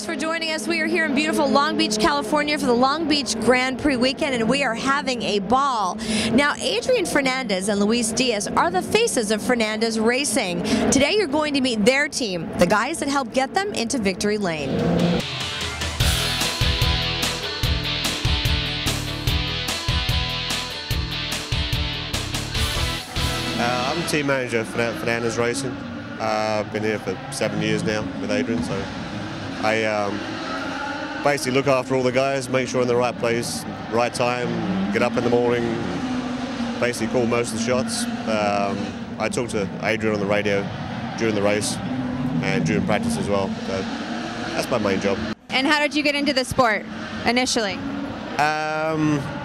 Thanks for joining us. We are here in beautiful Long Beach, California for the Long Beach Grand Prix weekend, and we are having a ball. Now, Adrian Fernandez and Luis Diaz are the faces of Fernandez Racing. Today, you're going to meet their team, the guys that helped get them into victory lane. I'm team manager for Fernandez Racing. I've been here for 7 years now with Adrian, so I basically look after all the guys, make sure in the right place, right time, get up in the morning, basically call most of the shots. I talk to Adrian on the radio during the race and during practice as well, so that's my main job. And how did you get into the sport initially?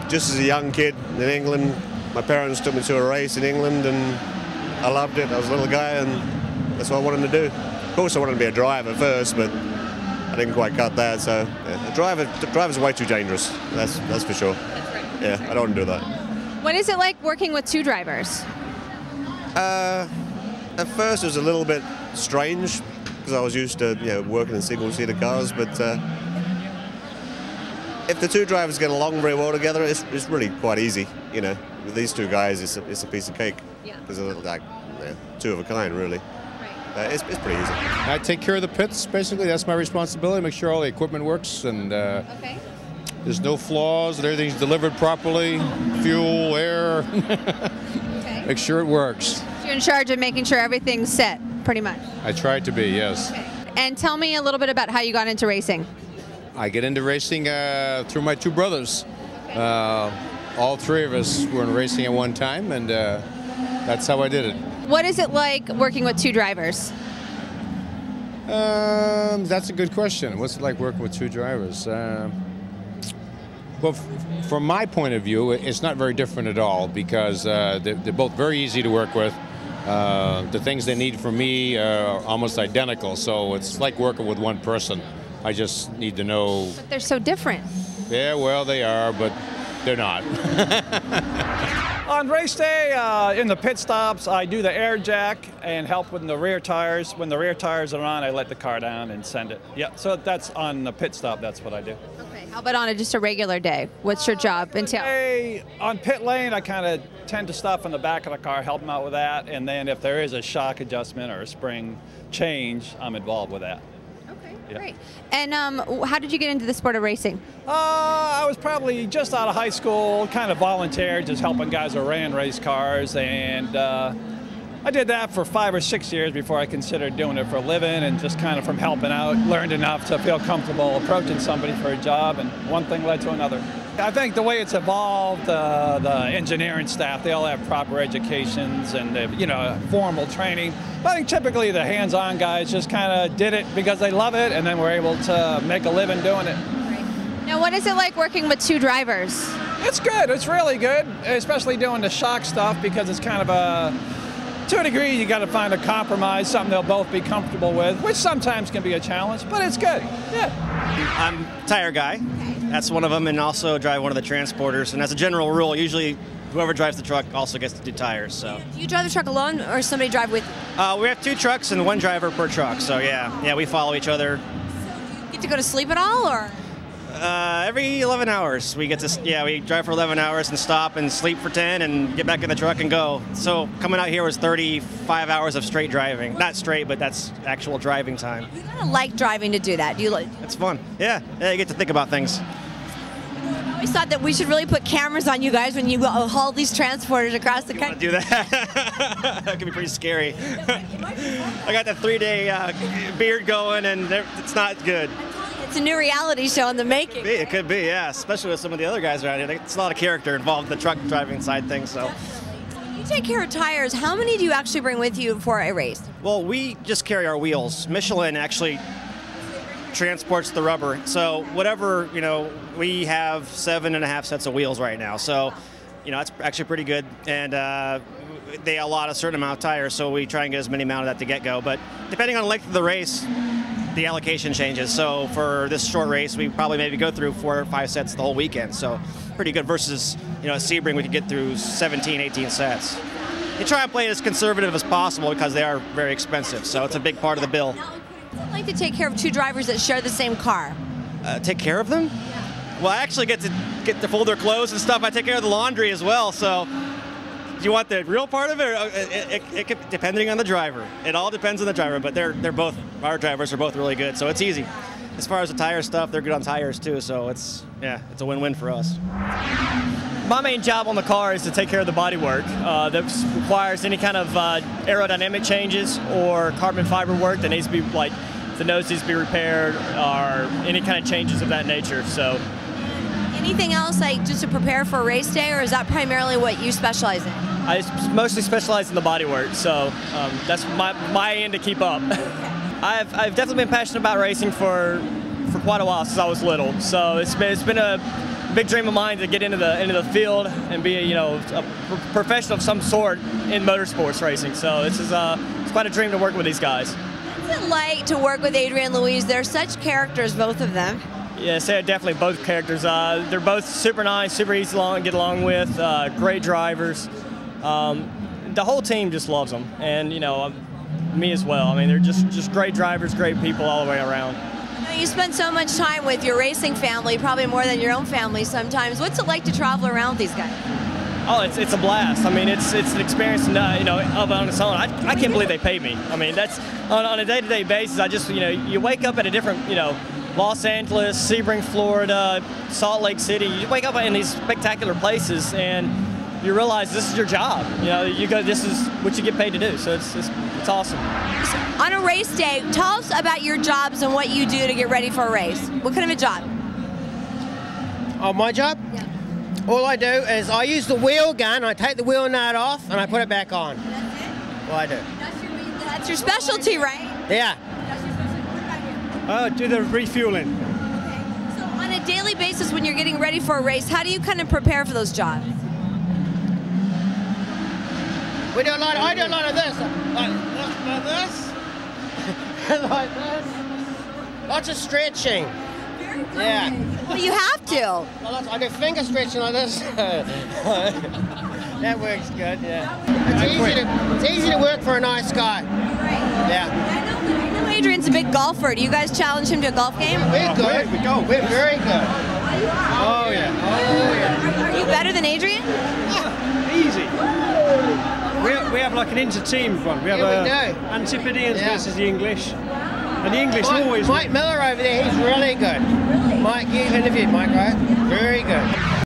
Just as a young kid in England, my parents took me to a race in England and I loved it. I was a little guy and that's what I wanted to do. Of course I wanted to be a driver first, but I didn't quite cut that, so yeah. The driver's way too dangerous, that's for sure. That's right. Yeah, I don't want to do that. What is it like working with two drivers? At first it was a little bit strange because I was used to working in single-seater cars, but if the two drivers get along very well together, it's really quite easy. With these two guys, it's a piece of cake. Yeah. Because they're like two of a kind, really. Right. It's pretty easy. I take care of the pits, basically. That's my responsibility, make sure all the equipment works and Okay. there's no flaws, that everything's delivered properly, fuel, air. Okay. Make sure it works. So you're in charge of making sure everything's set, pretty much. I try to be, yes. Okay. And tell me a little bit about how you got into racing. I get into racing through my two brothers. All three of us were in racing at one time, and that's how I did it. What is it like working with two drivers? That's a good question. What's it like working with two drivers? Well, from my point of view, it's not very different at all because they're both very easy to work with. The things they need from me are almost identical, so it's like working with one person. I just need to know. But they're so different. Yeah, well, they are, but they're not. On race day, in the pit stops, I do the air jack and help with the rear tires. When the rear tires are on, I let the car down and send it. Yeah, so that's on the pit stop, that's what I do. Okay. How about on just a regular day? What's your job entail? Hey, on pit lane, I kind of tend to stop in the back of the car, help them out with that, and then if there is a shock adjustment or a spring change, I'm involved with that. Yeah. Great. And how did you get into the sport of racing? I was probably just out of high school, kind of volunteered, just helping guys who ran race cars, and I did that for 5 or 6 years before I considered doing it for a living, and just kind of from helping out, learned enough to feel comfortable approaching somebody for a job, and one thing led to another. I think the way it's evolved, the engineering staff, they all have proper educations and formal training. I think typically the hands-on guys just kind of did it because they love it, and then were able to make a living doing it. Right. Now, what is it like working with two drivers? It's good. It's really good, especially doing the shock stuff because it's kind of to a degree, you got to find a compromise, something they'll both be comfortable with, which sometimes can be a challenge, but it's good. Yeah. I'm a tire guy. That's one of them, and also drive one of the transporters. And as a general rule, usually whoever drives the truck also gets to do tires. So. Do you drive the truck alone or somebody drive with you? We have 2 trucks and 1 driver per truck. So yeah, we follow each other. So do you get to go to sleep at all, or? Every 11 hours. We drive for 11 hours and stop and sleep for 10 and get back in the truck and go. So coming out here was 35 hours of straight driving. Not straight, but that's actual driving time. You gotta like driving to do that. Do you like? It's fun. Yeah, you get to think about things. I always thought that we should really put cameras on you guys when you haul these transporters across the country. Do that. That could be pretty scary. I got that 3-day beard going, and it's not good. It's a new reality show in the making. It could be, yeah, especially with some of the other guys around here. It's a lot of character involved in the truck driving side thing. So. You take care of tires. How many do you actually bring with you for a race? Well, we just carry our wheels. Michelin actually transports the rubber. So whatever, we have 7.5 sets of wheels right now. So, it's actually pretty good. And they allot a certain amount of tires, so we try and get as many amount of that to get-go. But depending on the length of the race, the allocation changes. So for this short race, we probably maybe go through 4 or 5 sets the whole weekend. So pretty good versus, at Sebring, we could get through 17, 18 sets. You try and play it as conservative as possible because they are very expensive. So it's a big part of the bill. What's it like to take care of two drivers that share the same car? Take care of them? Well, I actually get to fold their clothes and stuff. I take care of the laundry as well. So, do you want the real part of it? It depending on the driver. It all depends on the driver. But our drivers are both really good, so it's easy. As far as the tire stuff, they're good on tires too. So it's a win-win for us. My main job on the car is to take care of the body work that requires any kind of aerodynamic changes or carbon fiber work that needs to be, like, the nose needs to be repaired or any kind of changes of that nature. So. Anything else, like just to prepare for a race day, or is that primarily what you specialize in? I mostly specialize in the body work, so that's my end to keep up. I've definitely been passionate about racing for quite a while, since I was little. So it's been a big dream of mine to get into the field and be a professional of some sort in motorsports racing. So it's quite a dream to work with these guys. What's it like to work with Adrian and Louise? They're such characters, both of them. Yes, they're definitely both characters. They're both super nice, super easy to get along with, great drivers. The whole team just loves them, and me as well. I mean, they're just great drivers, great people all the way around. You spend so much time with your racing family, probably more than your own family sometimes. What's it like to travel around with these guys? Oh, it's a blast. I mean, it's an experience, of on its own. I can't believe they paid me. I mean, that's on a day-to-day basis. I just, you wake up at a different, Los Angeles, Sebring, Florida, Salt Lake City. You wake up in these spectacular places, and you realize this is your job. This is what you get paid to do. So it's awesome. On a race day, tell us about your jobs and what you do to get ready for a race. What kind of a job? Oh, my job? Yeah. All I do is I use the wheel gun, I take the wheel nut off, and I put it back on. That's it? All I do. That's your specialty, right? Yeah. That's your specialty. What about you? Do the refueling. Okay. So on a daily basis, when you're getting ready for a race, how do you kind of prepare for those jobs? I do a lot of this. Like this. Like this. Lots of stretching. Very good. Yeah. Well, you have to. I do finger stretching like this. That works good, yeah. It's easy to work for a nice guy. Right. Yeah. I know Adrian's a big golfer. Do you guys challenge him to a golf game? We're good. We're very good. Oh, yeah. Oh, yeah. Are you better than Adrian? Easy. We have like an inter-team one. We have Antipodeans versus the English. And the English always... Mike Miller over there, he's really good. Mike, you interviewed Mike, right? Very good.